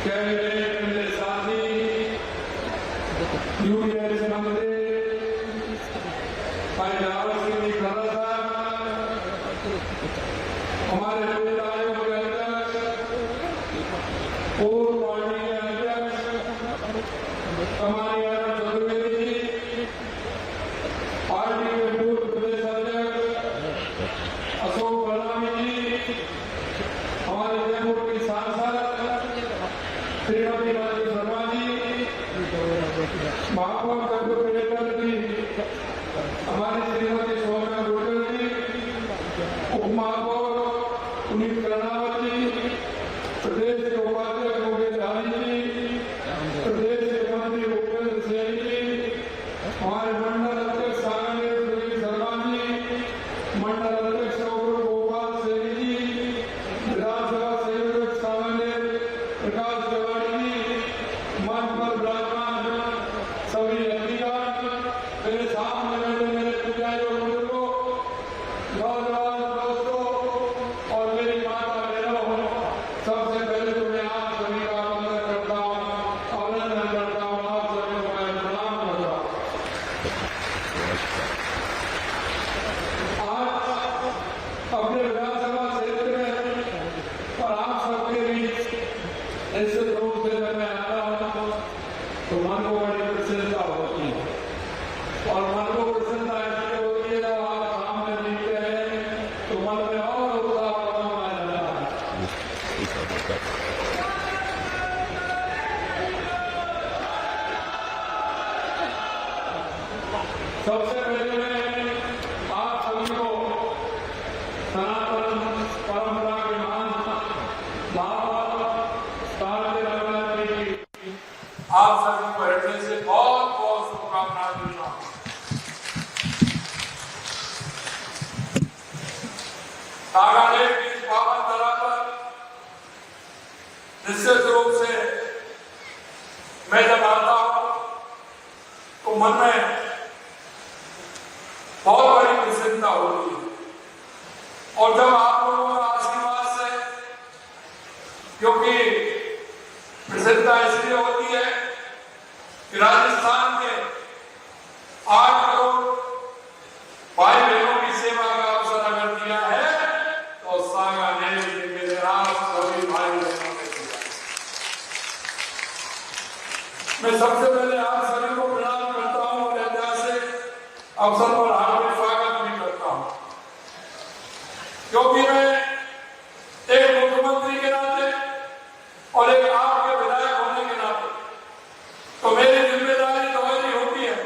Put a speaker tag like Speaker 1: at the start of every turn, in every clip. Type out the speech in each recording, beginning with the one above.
Speaker 1: Cabinet मेरे साथी, UDF मंत्री भाई रावत सिंह जी खड़ा साहब, हमारे विधायकों के अध्यक्ष, पूर्व पार्टी के अध्यक्ष हमारे चतुर्वेदी जी, पार्टी के पूर्व प्रदेश अध्यक्ष अशोक बलरामी जी, हमारे जयपुर की सांसद श्रीमती राजू शर्मा जी, महापौर कपूर जी, हमारी श्रीमती सोना गोयल जी, उप महापौर पुनीत कर्णावत जी, प्रदेश के उपाध्यक्ष मुकेश धामी जी, प्रदेश के मंत्री उपेंद्र सिंह जी, हमारे मंडल अध्यक्ष सागरेश सुनील शर्मा जी, मंडल अध्यक्ष गोपाल सिंह जी, विधानसभा संयोजक सामान्य प्रकाश तिवारी जी, मंच पर विराजमान सभी अधिकारी, मेरे सामने बैठे मेरे पुजारी और बुजुर्गों, नौजवान दोस्तों और मेरी माता बहनों, सबसे पहले तो मैं आप सभी का वंदन करता हूँ, अभिनंदन करता हूँ, आप सभी को मैं प्रणाम करता हूँ। आज अपने विधानसभा क्षेत्र में और आप सबके बीच निश्चित रूप से जब मैं आता हूँ तो मन को बड़ी प्रसन्नता होती है, और मन को प्रसन्नता इसलिए होती है जब आप सामने दिखते हैं तो मन में और उत्साह आ जाता है। सबसे पहले मैं आप सभी को सनातन परंपरा के महान आप सभी को बैठने से बहुत बहुत शुभकामनाएं देता हूं। नागालैंड की इस पावन धरा पर निश्चित रूप से मैं जब आता हूं तो मन में बहुत बड़ी प्रसन्नता होती है, और जब आप लोगों का आशीर्वाद से, क्योंकि प्रसन्नता इसलिए होती है कि राजस्थान के 8 करोड़ भाई बहनों की सेवा का अवसर अगर दिया है तो सागा ने मेरे आप सभी भाई बहनों ने दिया। मैं सबसे पहले आप सभी को प्रणाम करता हूं और ऐतिहासिक अवसर पर हार्दिक स्वागत भी करता हूं, क्योंकि मैं एक मुख्यमंत्री के नाते और एक आपके विधायक होने के नाते तो मेरी जिम्मेदारी तो वही होती है,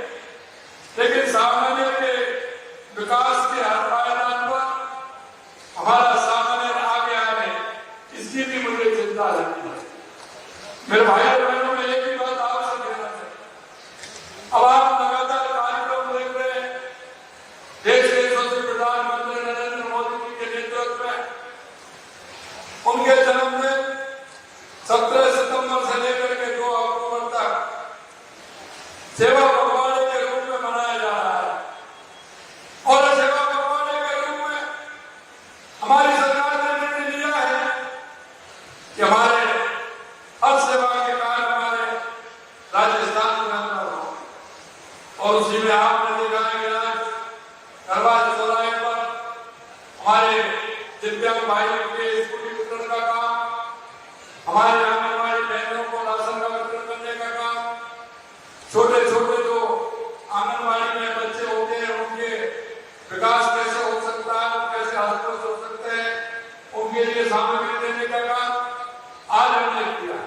Speaker 1: लेकिन सामान्य के विकास के हर पायदान पर हमारा सामान्य आगे आने इसकी भी मुझे चिंता रहती है। मेरे भाई बहनों में एक ही बात आपसे कहना है, अब आप लगातार कार्यक्रम देख रहे हैं, देश के यशस्वी प्रधानमंत्री नरेंद्र मोदी जी के नेतृत्व में उनके जन्मदिन 17 सितंबर से लेकर के 2 अक्टूबर तक सेवा पखवाड़े के रूप में मनाया जा रहा है, और सेवा पखवाड़े के रूप में हमारी सरकार ने निर्णय लिया है कि हमारे हर सेवा के कार्य हमारे राजस्थान के अंदर हो, और उसी में आपने देखा है कि आज करवाच चौराहे पर हमारे दिव्यांग भाइयों के स्कूटी वितरण का काम, हमारे आंगनबाड़ी बहनों को राशन का वितरण करने का काम, छोटे छोटे जो आंगनबाड़ी में बच्चे होते हैं उनके विकास कैसे हो सकता है, कैसे हस्तगत हो सकते हैं, उनके लिए सामग्री देने का काम आज हमने किया।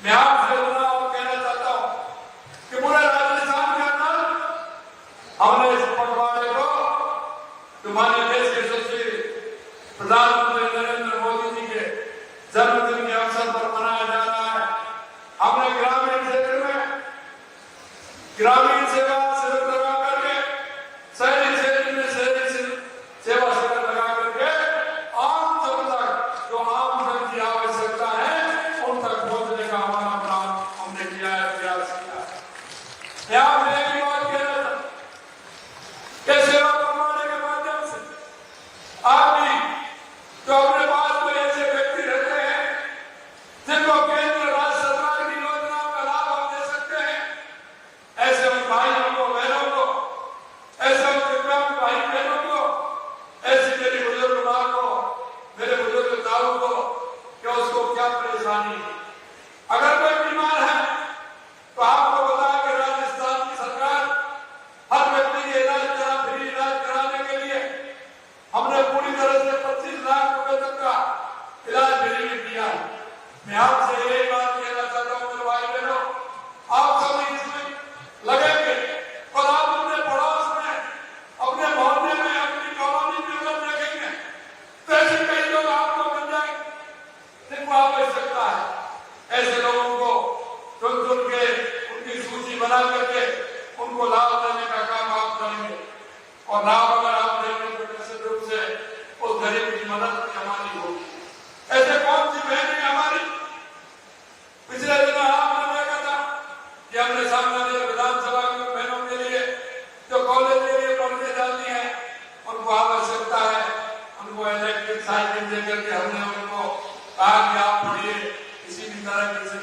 Speaker 1: मैं आपसे और कहना चाहता हूं कि पूरे राजस्थान के अंदर हमने इस पखवाड़े को तुम्हारे देश के यशस्वी प्रधानमंत्री नरेंद्र मोदी जी के जन्मदिन के अवसर पर मनाया जा रहा है। हमने ग्रामीण क्षेत्र में ग्रामीण सेवा शिविर लगा करके, शहरी क्षेत्र में शहरी सेवा शिविर लगा करके आम जन तक जो आम जन की आवश्यकता है उन तक पहुंचने का हमारा काम हमने किया है, प्रयास किया है। यहाँ मैं एक बात कह रहा था कि सेवा पखवाड़े के माध्यम से आप भी जो अपने पास कोई ऐसे व्यक्ति रहते हैं जिनको केंद्र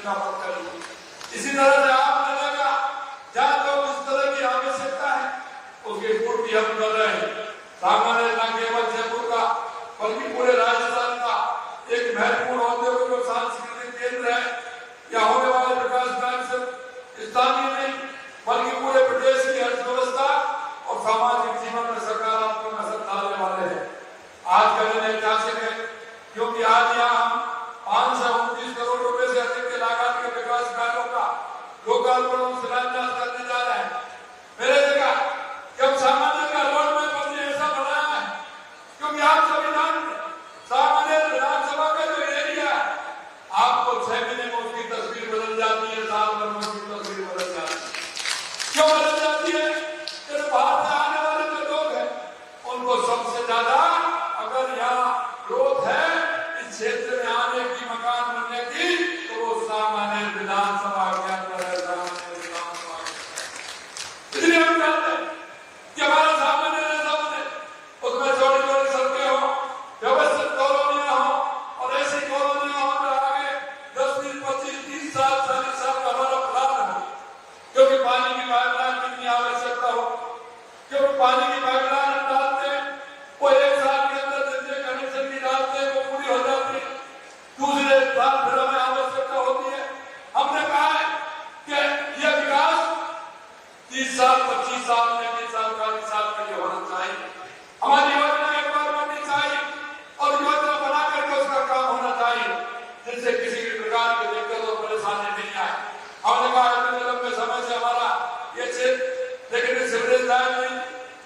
Speaker 1: का पद करेंगे। इसी तरह से आप लगेगा जहाँ तो इस तरह की आवश्यकता है उसकी पूर्ति हम कर रहे हैं। सामान्य न केवल जयपुर का बल्कि पूरे राजस्थान का एक महत्वपूर्ण औद्योगिक और सांस्कृतिक केंद्र है। यहाँ होने वाले विकास कार्य सिर्फ स्थानीय नहीं बल्कि पूरे प्रदेश की अर्थव्यवस्था और सामाजिक जीवन में सकारात्मक असर डालने वाले हैं। आज का दिन ऐतिहासिक है क्योंकि आज यहाँ हम 529 करोड़ रुपए से अधिक के लागत के विकास कार्यों का लोकार्पण और शिलान्यास करने जा रहे हैं। मेरे देखा जब सामान्य का रोड में हमने ऐसा बनाया है क्योंकि आप सभी जानते हैं सामान्य विधानसभा का जो एरिया है आपको 6 महीने में उसकी तस्वीर बदल जाती है, साल भर में उसकी तस्वीर बदल जाती है। क्यों बदल जाती है? बाहर से आने वाले जो लोग हैं उनको सबसे ज्यादा अगर यहाँ ग्रोथ है इस क्षेत्र में आने की, मकान बनने की, तो वो सामान्य विधानसभा के अंदर है। इसलिए हम चाहते हैं कि हमारा सामान्य ऐसा बने उसमें छोटी छोटी सड़कें हो, व्यवस्थित कॉलोनियां हो और ऐसी कॉलोनियां हो जो आगे 10, 20, 25, 30 साल 40 साल का हमारा प्लान हो। क्योंकि पानी की पाइपलाइन कितनी आवश्यकता हो, क्योंकि पानी की पाइपलाइन हम डालते हैं वो 1 साल के अंदर जितने कनेक्शन की डालते हैं वो पूरी हो जाती है, दूसरे साल फिर हमें आवश्यकता होती है। हमने कहा है कि यह विकास 30 साल 25 साल 30 साल 40 साल के लिए होना चाहिए। हमारी योजना एक बार बननी चाहिए और योजना बना करके उसका काम होना चाहिए जिससे किसी भी प्रकार की दिक्कत और परेशानी नहीं आए। हमने कहा इतने लंबे समय से हमारा ये क्षेत्र लेकिन सीवरेज लाइन नहीं,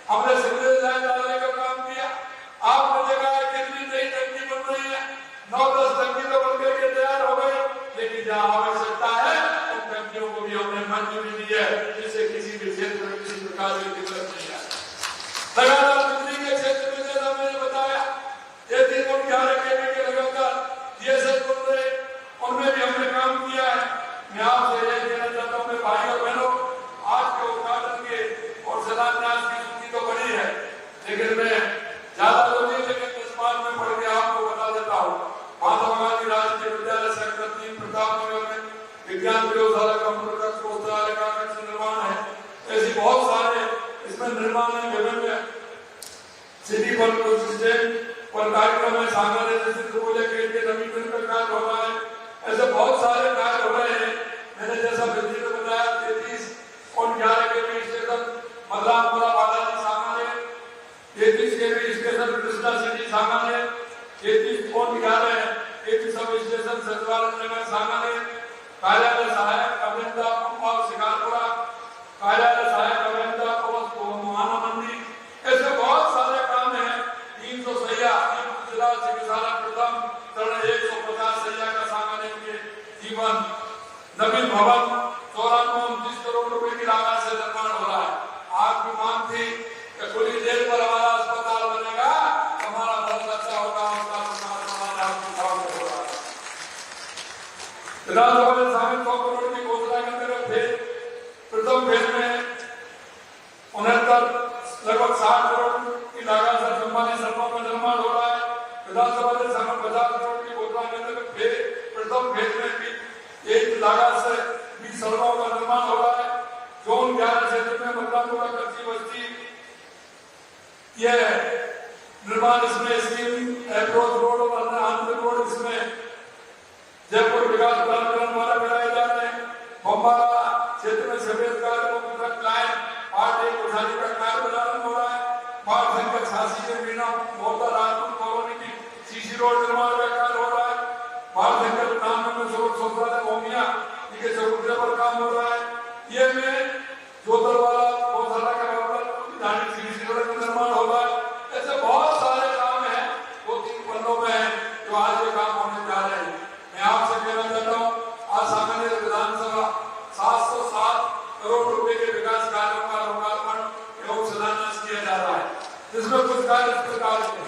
Speaker 1: हमने सीवरेज लाइन डालने का काम किया। आपने देखा है कितनी नई टंकी बन रही है, 9-10 टंकी तो बन करके तैयार हो गई, लेकिन जहाँ आवश्यकता है उन टंकियों को भी हमने मंजूरी दी है जिससे किसी भी क्षेत्र में किसी प्रकार की दिक्कत नहीं आए। लगातार बिजली के क्षेत्र में जैसा मैंने बताया ये 3.11 kV के लगातार DSL बन रहे उनमें भी हमने काम किया है। मैं आपसे यही कहना चाहता हूँ मेरे भाई और बहनों, आज के उद्घाटन के और शिलान्यास की सूची तो बड़ी है लेकिन मैं ज्यादा तो नहीं, लेकिन इस बात में पढ़ के आपको बता देता हूँ। महात्मा गांधी राष्ट्रीय विद्यालय सेक्टर 3 प्रतापनगर में विज्ञान प्रयोगशाला, कंप्यूटर कक्ष, पुस्तकालय का कक्ष निर्माण है। ऐसी बहुत सारे इसमें निर्माण है। विभिन्न सिटी पर सिस्टम और कार्यक्रम है। सागर के नवीकरण का कार्य हो रहा है। ऐसे बहुत सारे कार्य हो रहे हैं। मैंने जैसा बिजली को बताया 33.11 kV स्टेशन मदरापुरा बालाजी सागर है, 33 kV स्टेशन कृष्णा सिटी सागर है, 33.11 kV सब स्टेशन सचिवालय नगर सागर है, कार्यालय सहायक अभियंता और शिकारपुरा, कार्यालय सहायक अभियंता और महाना मंडी। ऐसे बहुत सारे काम हैं। 300 सैया जिला चिकित्सालय प्रथम चरण 150 सैया का सामान्य के जीवन नवीन भवन 94-29 करोड़ रुपए की लागत से निर्माण हो रहा है। आपकी मांग थी कि थोड़ी देर पर हमारा अस्पताल बनेगा, हमारा बहुत अच्छा होगा, उसका निर्माण आपकी भाव में हो रहा है। विधानसभा में शामिल 100 करोड़ की घोषणा के अंतर्गत प्रथम फेज में 69 लगभग 60 करोड़ की लागत से संबंधित सड़कों का निर्माण हो रहा है। विधानसभा में शामिल 50 करोड़ की घोषणा के अंतर्गत प्रथम फेज में भी एक लागत से 20 सड़कों का निर्माण हो रहा है। जोन 11 क्षेत्र में मदरापुरा कच्ची बस्ती यह निर्माण, इसमें स्कीम अप्रोच रोड और अन्य आंतरिक रोड इसमें जयपुर विकास प्राधिकरण द्वारा कराए जा रहे हैं। बम्बारा क्षेत्र में सफेद कार्यों की लाइन 8 उठाने का कार्य प्रारंभ हो रहा है। बाढ़ संकट 86 के बिना मोहता राजपूत कॉलोनी की सीसी रोड निर्माण का कार्य हो रहा है। बाढ़ संकट 99 में शौचालय भूमिया के चबूतरे पर काम हो रहा है। ये में जोतरवाला गौशाला का सीसी रोड का निर्माण हो रहा है। ऐसे बहुत सारे काम हैं 2-3 पन्नों में है जो आज ये काम होने जा रहे हैं। मैं आपसे कहना चाहता हूँ आज सामान्य विधानसभा 707 करोड़ रुपए के विकास कार्यों का लोकार्पण एवं शिलान्यास किया जा रहा है, जिसमें कुछ कार्य इस प्रकार के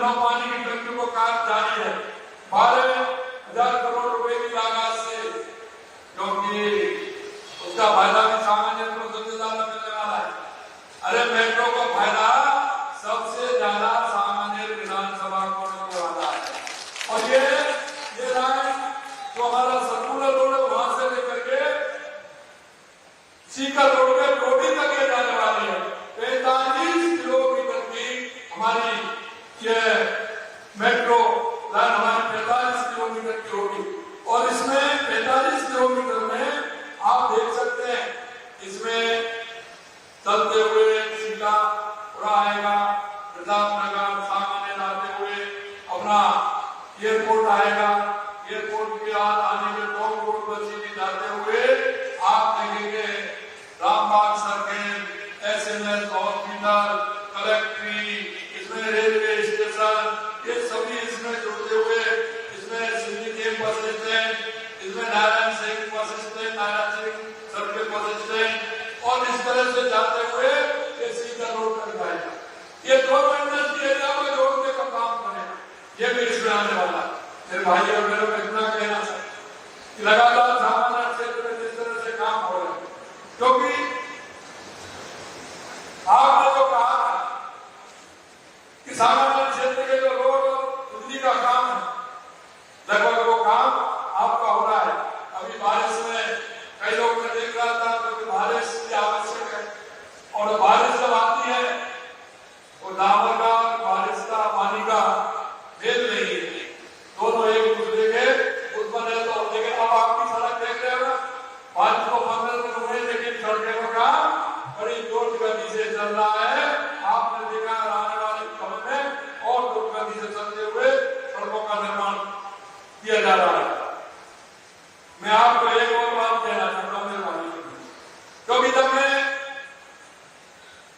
Speaker 1: नौ पानी की टंकी को कार्य जारी है 12,000 करोड़ रुपए की लागत से, क्योंकि उसका फायदा भी सामान्य को सबसे ज्यादा मिलने वाला है। अरे मेट्रो का फायदा सबसे ज्यादा सामान्य विधानसभा को मिलने वाला है। और ये लाइन जो हमारा सर्कुलर रोड है वहां से लेकर के सीकर रोड के टोटी तक ये जाने वाली है। 45 किलोमीटर की हमारी ये मेट्रो लाइन हमारी 45 किलोमीटर की होगी। और इसमें 45 किलोमीटर में आप देख सकते हैं, इसमें चलते हुए सीधा पूरा आएगा प्रतापनगर सामान्य आते हुए अपना एयरपोर्ट आएगा। एयरपोर्ट के बाद आने के टोंक रोड पर सीधी जाते हुए आप देखेंगे रामबाग सर्किल, SMS हॉस्पिटल, कलेक्ट्री, इसमें रेलवे स्टेशन, ये सभी इसमें जुड़ते हुए इसमें सिंधी बस स्टैंड, इसमें Narayan Singh bus stand, Narayan Singh circle bus stand, और इस तरह से जाते हुए ये सीधा रोड तक जाएगा। ये दोनों इंडस्ट्री एरिया को जोड़ने का काम करेगा, ये भी इसमें आने वाला है। मेरे भाई और मेरे को इतना कहना चाहिए, लगातार सामान्य क्षेत्र में जिस तरह से काम हो रहा है, क्योंकि आपने जो कहा कि सामान्य क्षेत्र के जो रोड और बिजली का काम है, लगभग वो काम आपका हो रहा है। अभी बारिश में कई लोग मैं देख रहा था, क्योंकि बारिश की आवश्यक है, और बारिश जब आती है तो डामर का बारिश का पानी का मेल नहीं है, दोनों एक दूसरे के उत्पन्न है। तो लेकिन अब आपकी सड़क देख रहे हो ना, 5 को 15 दिन हुए, लेकिन सड़कों का काम बड़ी तेज गति से चल रहा है। आपने देखा आने वाले समय में और तेज गति से चलते हुए सड़कों का निर्माण किया जा रहा है। मैं आपको एक और बात कहना चाहता हूँ मेरे भाई, क्योंकि जब मैं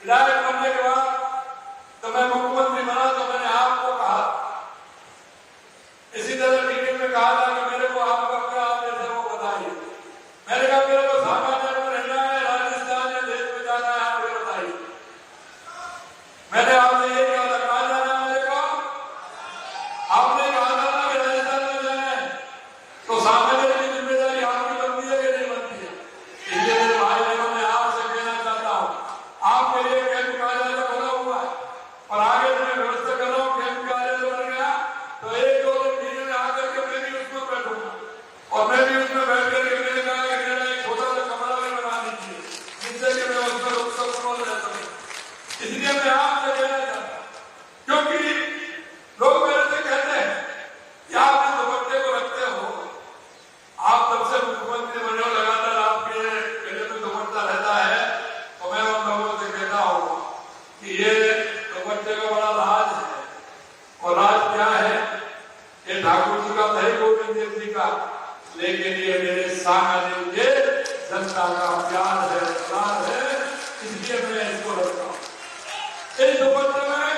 Speaker 1: विधायक बनने के बाद तो मैं मुख्यमंत्री बना, तो मैंने आपको कहा, इसी तरह मीटिंग में कहा था कि मेरे को आपका क्या आप वो बताइए। मैंने कहा मेरे को सामान्य में रहना है, राजस्थान या देश में जाना है, आप ये बताइए। मैंने आपसे ये कहा था, कहा जाना है मेरे को, आपने कहा था कि राजस्थान में जाना है, तो सामान्य की जिम्मेदारी आपकी बनती है कि नहीं बनती है। इसलिए मेरे भाई बहनों मैं आपसे कहना चाहता हूँ, आपके लिए कैंप कार्यालय बना हुआ है और आगे मैं व्यवस्था कर रहा हूँ। कैंप कार्यालय बन गया तो 1-2 दिन महीने में आकर के मैं भी उसमें बैठूंगा, और मैं भी उसमें बैठ करके मैंने कहा कि मेरा एक छोटा सा कमरा भी बना दीजिए, जिससे कि मैं उसमें रुक रह सकूं। इसलिए मैं आपसे कहना चाहता हूँ, क्योंकि लोग मेरे से कहते हैं कि आप इस दुपट्टे को रखते हो, आप तब से मुख्यमंत्री बने हो, लगातार आपके गले में दुपट्टा रहता है, तो मैं उन लोगों से कहता हूँ कि ये दुपट्टे का बड़ा राज है। और राज क्या है? ये ठाकुर जी का भाई गोविंद देव जी का, लेकिन ये मेरे सामान्य के जनता का प्यार है, प्यार है, इसलिए मैं इसको रखता हूँ। इस दुपट्टे में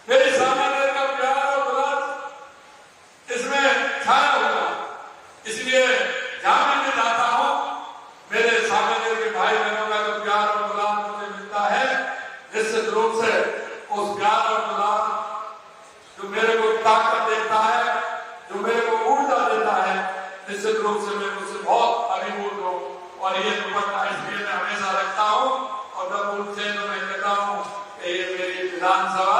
Speaker 1: मेरे सामान्य का प्यार और दुलार इसमें छाया हुआ, इसलिए जहां भी मैं जाता हूँ मेरे सामान्य के भाई बहनों का जो प्यार और दुलार मुझे मिलता है, निश्चित रूप से उस प्यार और दुलार जो मेरे को ताकत देता है, जो मेरे को ऊर्जा देता है, निश्चित रूप से मैं उससे बहुत अभिभूत हूँ। और ये दुपट्टा इसलिए मैं हमेशा रखता हूँ, और जब उनसे तो मैं कहता हूँ कि ये मेरी विधानसभा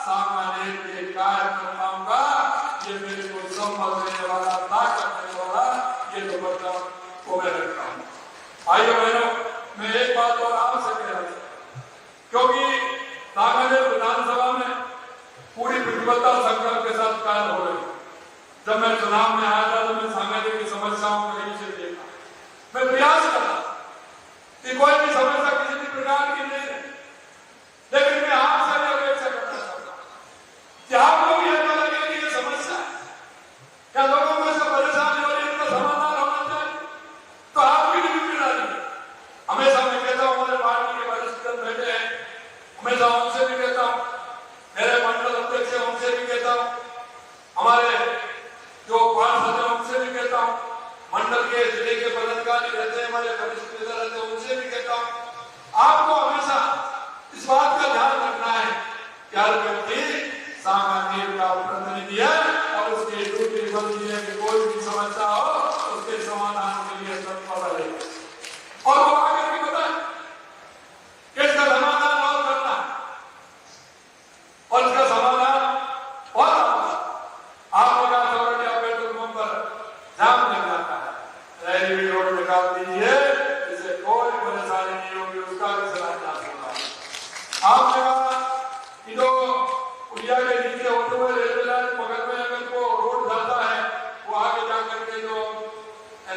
Speaker 1: सामान्य के कार्यकर्ताओं का ये मेरे को संबल देने वाला, ताकत देने वाला ये दुपट्टा को मैं रखता हूँ। भाइयों बहनों, मैं एक बात और आपसे कह रहा हूँ, क्योंकि सामान्य विधानसभा में पूरी प्रतिबद्धता संकल्प के साथ कार्य हो रही। जब मैं चुनाव में आया था तो मैं सामान्य की समस्याओं को कहीं से देखा, मैं प्रयास करता कि कोई भी समस्या किसी भी प्रकार की नहीं है, लेकिन मैं आपसे भी अपेक्षा करता था कि आपको भी ऐसा लगे कि ये समस्या है, क्या लोगों में से परेशानी हो रही है, इनका समाधान होना चाहिए, तो आपकी भी जिम्मेदारी है। हमेशा मैं कहता हूँ, हमारे पार्टी के वरिष्ठ बैठे हैं, हमेशा उनसे भी कहता हूँ, मेरे मंडल अध्यक्ष है उनसे भी कहता हूँ, हमारे जो पार्षद है उनसे भी कहता हूँ, मंडल के जिले के पदाधिकारी रहते हैं, हमारे वरिष्ठ नेता रहते हैं, उनसे भी कहता हूँ, आपको हमेशा इस बात का ध्यान रखना है कि हर व्यक्ति सामान्य का प्रतिनिधि है और उसके दूसरी बंदी की कोई भी समस्या हो उसके समाधान के लिए तत्पर रहेगा। और वो आगे भी बताए किसका समाधान और करना और इसका समाधान और आपने कहा था कि आप पेट्रोल पंप पर जाम लग जाता है, रैली रोड निकाल दीजिए, इससे कोई परेशानी नहीं होगी, उसका भी समाधान होगा। आपने कहा कि जो उड़िया के नीचे होते हुए रेलवे लाइन बगल में अगर वो रोड जाता है वो आगे जाकर के जो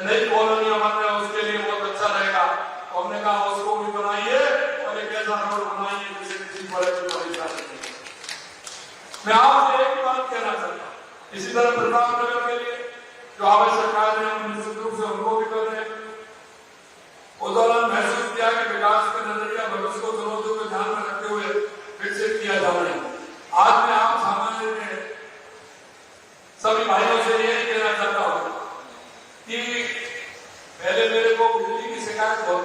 Speaker 1: नई कॉलोनी हमारे उसके लिए बहुत अच्छा रहेगा, तो हमने कहा उसको भी बनाइए और एक ऐसा रोड बनाइए जिससे किसी बड़े की परेशानी नहीं। मैं आपसे एक बात कहना चाहता हूँ, इसी तरह प्रतापनगर के लिए जो आवश्यक कार्य है निश्चित रूप से उनको भी कर रहे हैं। उस दौरान महसूस किया कि विकास का नजरिया भविष्य को चुनौतियों को ध्यान में रखते हुए विकसित किया जा रहा है। आज मैं आप सामान्य में सभी भाइयों से यही कहना चाहता हूँ कि पहले मेरे को बिजली की शिकायत बहुत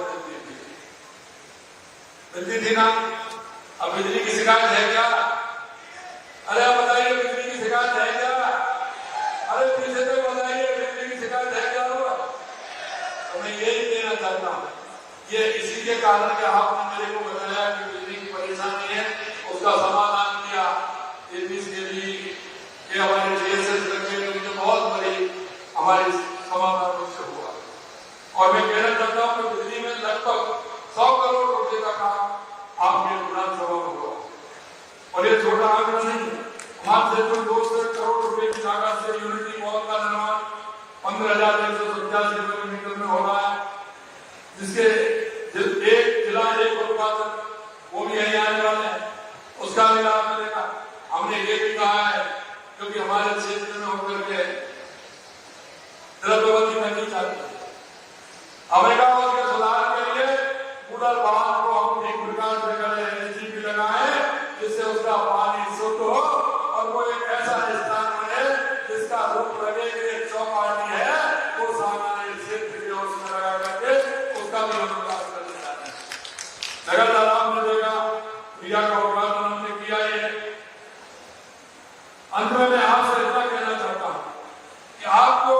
Speaker 1: मिलती थी ना, अब बिजली की शिकायत है क्या? अरे आप बताइए बिजली की शिकायत है क्या? अरे पीछे तक बताइए बिजली की शिकायत है क्या? तो मैं यही कहना चाहता हूँ, ये इसी के कारण कि आपने मेरे को बताया कि बिजली की परेशानी है, उसका समाधान किया। ये हमारे जीएसएस में बहुत बड़ी हमारी समाधान उससे हुआ। और मैं कहना चाहता हूँ कि बिजली में लगभग 100 करोड़ रुपए का काम आपके विधानसभा में हुआ और ये छोटा आंकड़ा नहीं है। हमारे से 200 करोड़ रुपए की लागत से यूनिटी मॉल का निर्माण 15,187 वर्ग मीटर में हो रहा है, जिसके एक जिला एक उत्पादन वो भी यही आने वाले हैं, उसका भी लाभ मिलेगा। हमने ये भी कहा है क्योंकि हमारे क्षेत्र में होकर के द्रव्यवती नदी चाहती है, हमने कहा उसके सुधार के लिए कूड़र वाहन को हम एक प्रकार से करें, एलजीबी लगाए जिससे उसका पानी शुद्ध हो और वो एक ऐसा स्थान बने जिसका रूप लगे कि एक चौपाटी है, वो सामान्य क्षेत्र के उसमें लगा करके उसका भी हम विकास करने जाते हैं। लगातार आपने देखा क्रिया का उद्घाटन हमने किया है। अंत में मैं आपसे इतना कहना चाहता हूँ कि आपको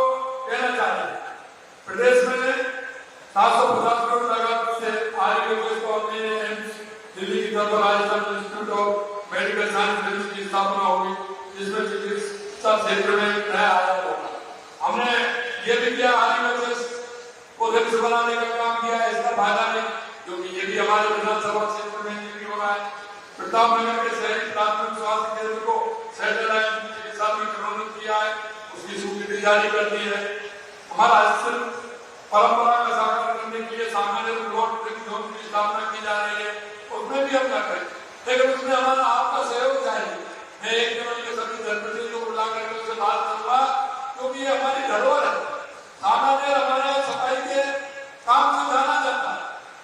Speaker 1: कहना चाहिए प्रदेश में 750 करोड़ लागत से आयुर्वेद को दिल्ली की तरफ Rajasthan institute of medical science की स्थापना होगी, जिसमें चिकित्सा क्षेत्र में नया आयाम होगा। हमने ये भी किया आयुर्वेद को रिम्स बनाने का काम किया है, इसका फायदा नहीं क्योंकि ये भी हमारे विधानसभा क्षेत्र में भी हो रहा है। प्रतापनगर के शहरी प्राथमिक स्वास्थ्य केंद्र को सैटेलाइट चिकित्सा में प्रोन्नत किया है, उसकी स्वीकृति जारी कर दी है। हमारा परंपरा का साकार करने के लिए सामान्य ब्लॉक जोन की स्थापना की जा रही है, उसमें भी हम कर रहे हैं, लेकिन उसमें हमारा आपका सहयोग चाहिए। मैं एक दिन के सभी जनप्रतिनिधियों को बुला करके उससे बात करूंगा क्योंकि ये हमारी धरोहर है। सामान्य हमारे सफाई के काम से जाना जाता है,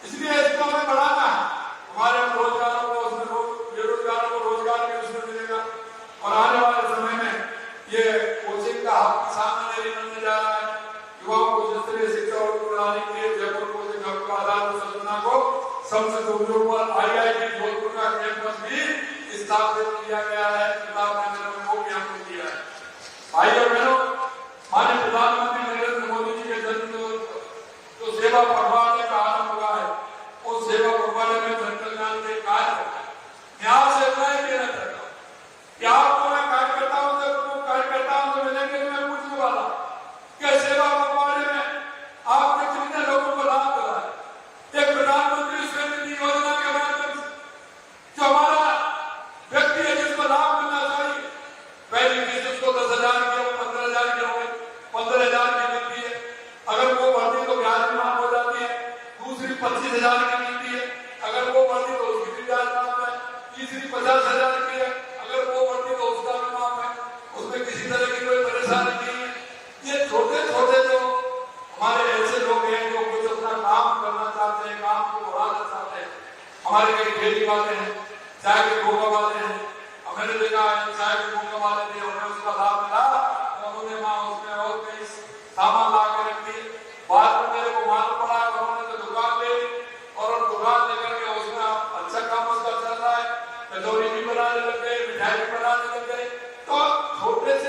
Speaker 1: इसलिए इसको हमें बढ़ाना है। हमारे रोजगारों को उसमें बेरोजगारों को रोजगार भी उसमें मिलेगा और आने वाले समय में ये कोचिंग का हब सामान्य बनने जा रहा है। युवाओं को स्तरीय शिक्षा प्रणाली के जयपुर कोचिंग हब का आधार संरचना को संसद उद्योग पर आईआईटी जोधपुर का कैंपस भी स्थापित किया गया है। प्रतापनगर में वो भी हमने किया है। भाई और बहनों, माननीय प्रधानमंत्री नरेंद्र मोदी जी के जन्म जो सेवा पखवाड़े का आरंभ हुआ है, उस सेवा पखवाड़े में जन कल्याण के कार्य यहाँ से मैं कहना चाहता हूँ कि आपको मैं कार्यकर्ताओं से मिलेंगे तो मैं पूछने वाला क्या सेवा पखवाड़े में आपने कितने लोगों को लाभ दिला है। एक प्रधानमंत्री स्वनिधि योजना के माध्यम से जो हमारा व्यक्ति है जिसको लाभ मिलना चाहिए, पहली फीस उसको 10,000 की 15,000 की हो गई, 15,000 की मिलती है, अगर वो बढ़ती तो ब्याज भी माफ हो जाती है, दूसरी 25,000 की मिलती है, अगर वो बढ़ती तो उसकी भी ब्याज माफ है, तीसरी 50,000 की है, अगर वो बढ़ती तो उसका भी माफ है, उसमें किसी तरह की कोई परेशानी नहीं है। ये छोटे छोटे जो हमारे ऐसे लोग हैं जो कुछ अपना काम करना चाहते हैं, काम को बढ़ाना चाहते हैं, हमारे कई खेती वाले हैं, चाय के गोगा वाले हैं, हमने देखा है चाय के गोगा वाले थे, उन्हें उसका लाभ मिला और उन्होंने वहां उसमें और कई सामान ला के रख दिए। बाद में मेरे को मालूम पड़ा कि उन्होंने तो दुकान ले ली और दुकान लेकर के उसमें अच्छा काम उसका चल रहा है, कचौरी भी बनाने लग गए, मिठाई भी बनाने लग गए,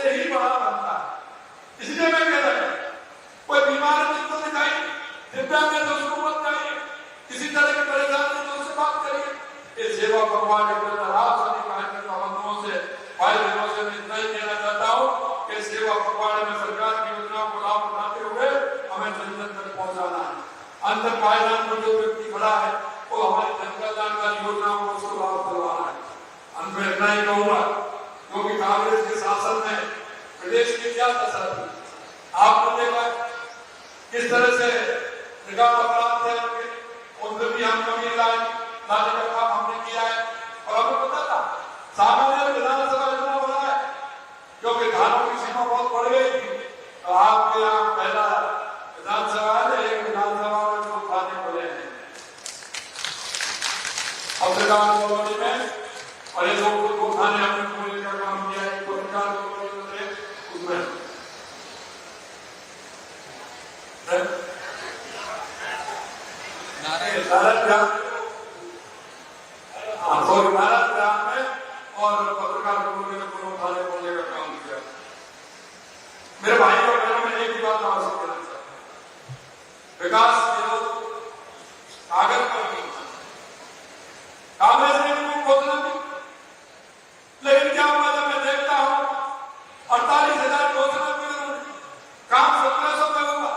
Speaker 1: उससे ही बड़ा बनता है। इसलिए मैं कह रहा हूं, कोई बीमार है तो दिखाई, दिव्यांग है तो उसको मत करिए, किसी तरह की परेशानी है तो उससे बात करिए। ये सेवा भगवान के अंदर आप सभी कार्यकर्ताओं से, भाई बहनों से मैं इतना ही कहना चाहता हूँ कि सेवा भगवान में सरकार की योजनाओं को लाभ उठाते हुए हमें जन जन तक पहुंचाना है। अंदर पायदान पर जो व्यक्ति खड़ा है वो हमारी जनकल्याण की योजनाओं को उसको लाभ दिलवाना है। अंत में इतना ही कहूंगा, क्योंकि कांग्रेस के शासन में प्रदेश की क्या दशा थी आपने देखा, किस तरह से निगाह अपराध थे उनमें भी हम कमी लाने का काम हमने किया है। और हमें पता था सामान्य विधानसभा इतना बड़ा है, क्योंकि धानों की सीमा बहुत बढ़ गई थी, तो आपके यहाँ पहला विधानसभा है, एक विधानसभा में जो थाने खुले हैं पत्रकार कॉलोनी में, और ये दो थाने हमने खोलने का काम किया है पत्रकार कॉलोनी में, उसमें भारत ग्राम में और पत्रकार कॉलोनी में दोनों थाने खोलने का काम किया। मेरे भाई और बहनों में एक ही बात आवश्यक कहना चाहता हूं, विकास केवल कागज पर नहीं, कांग्रेस ने भी घोषणा की, लेकिन क्या हुआ जब मैं देखता हूं 48,000 घोषणा की, काम 1700 में होगा।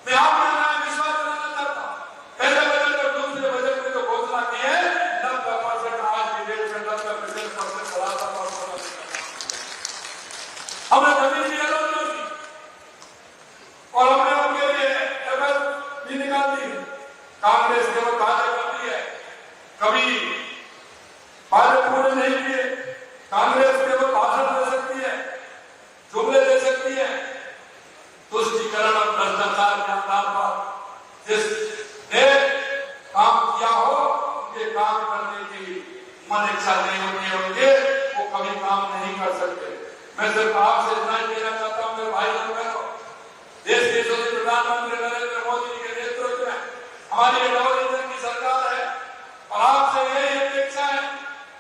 Speaker 1: मैं आप में विश्वास दिलाना चाहता हूं, पहले बजट और दूसरे बजट में जो घोषणा की है 90% आज की डेट में 90% चलाता हमने जमीन की अलग नहीं की और हमने उनके लिए एवज भी निकाल दी। कांग्रेस केवल वादे करती है, कभी वादे पूरे नहीं किए। कांग्रेस केवल भाषण दे सकती है, जुमले दे सकती है, तुष्टीकरण और भ्रष्टाचार के आधार पर जिसने काम किया हो उनके काम करने की मन इच्छा नहीं होती है उनके, वो कभी काम नहीं कर सकते। मैं सिर्फ आपसे इतना ही कहना चाहता हूं मेरे भाई बहनों, देश के यशस्वी प्रधानमंत्री नरेंद्र मोदी के नेतृत्व में हमारी डबल इंजन की सरकार है और आपसे यही अपेक्षा है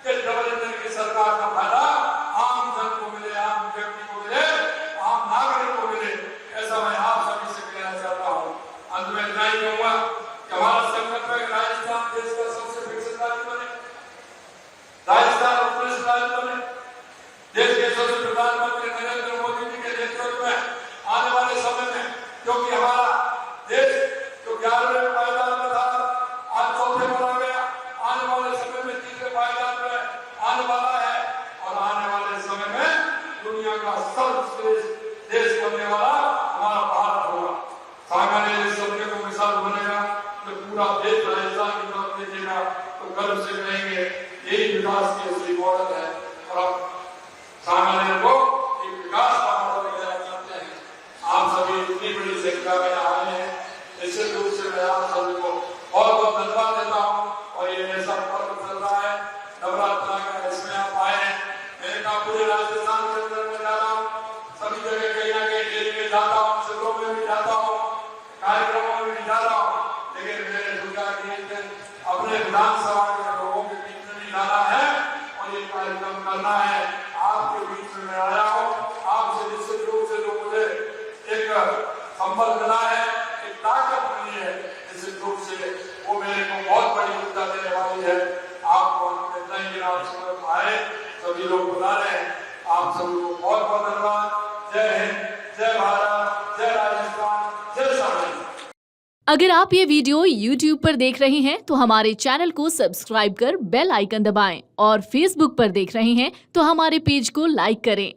Speaker 1: कि डबल इंजन की सरकार का फायदा आम जन को मिले, आम व्यक्ति को मिले, आम नागरिक को मिले, ऐसा मैं आप सभी से कहना चाहता हूँ। अंत में इतना ही कहूंगा कि हमारा संकल्प है राजस्थान देश का सबसे विकसित राज्य बने, राजस्थान उत्कृष्ट राज्य बने। देश के यशस्वी प्रधानमंत्री नरेंद्र मोदी जी के नेतृत्व में आने वाले समय में, क्योंकि हमारा देश जो 11वें पायदान में था आज 4थे में आ गया, आने वाले समय में 3रे पायदान में आने वाला है और आने वाले समय में दुनिया का सर्वश्रेष्ठ देश बनने वाला हमारा भारत होगा। सामान्य इस सत्य को मिसाल बनेगा तो पूरा देश राजस्थान की तरफ देखेगा तो गर्व से कहेंगे यही विकास की असली मॉडल है। और अब सामान्य को एक विकास का मॉडल दिखाना चाहते हैं। आप सभी इतनी बड़ी संख्या में आए हैं, निश्चित रूप से मैं आप सभी को बहुत बहुत धन्यवाद देता हूँ। और ये ऐसा पर्व चल रहा है नवरात्रा का, इसमें आप आए हैं। मैंने कहा पूरे राजस्थान के अंदर में जा रहा हूँ, सभी जगह कहीं ना कहीं डेली में जाता हूँ, शिविरों में भी जाता हूँ, कार्यक्रमों में भी जा रहा हूँ, लेकिन मेरे सोचा कि एक दिन अपने विधानसभा के लोगों के बीच में भी जाना है और ये कार्यक्रम करना है। आपके बीच में मैं आया हूँ, आपसे निश्चित रूप से जो मुझे एक संबल मिला है, एक ताकत मिली है, निश्चित रूप से वो मेरे को बहुत बड़ी ऊर्जा देने वाली है। आपको इतना ही आप आए, सभी लोग बुला रहे हैं, आप सभी को बहुत बहुत धन्यवाद। जय हिंद, जय भारत, जय राजस्थान, जय सामान्य।
Speaker 2: अगर आप ये वीडियो YouTube पर देख रहे हैं तो हमारे चैनल को सब्सक्राइब कर बेल आइकन दबाएं और Facebook पर देख रहे हैं तो हमारे पेज को लाइक करें।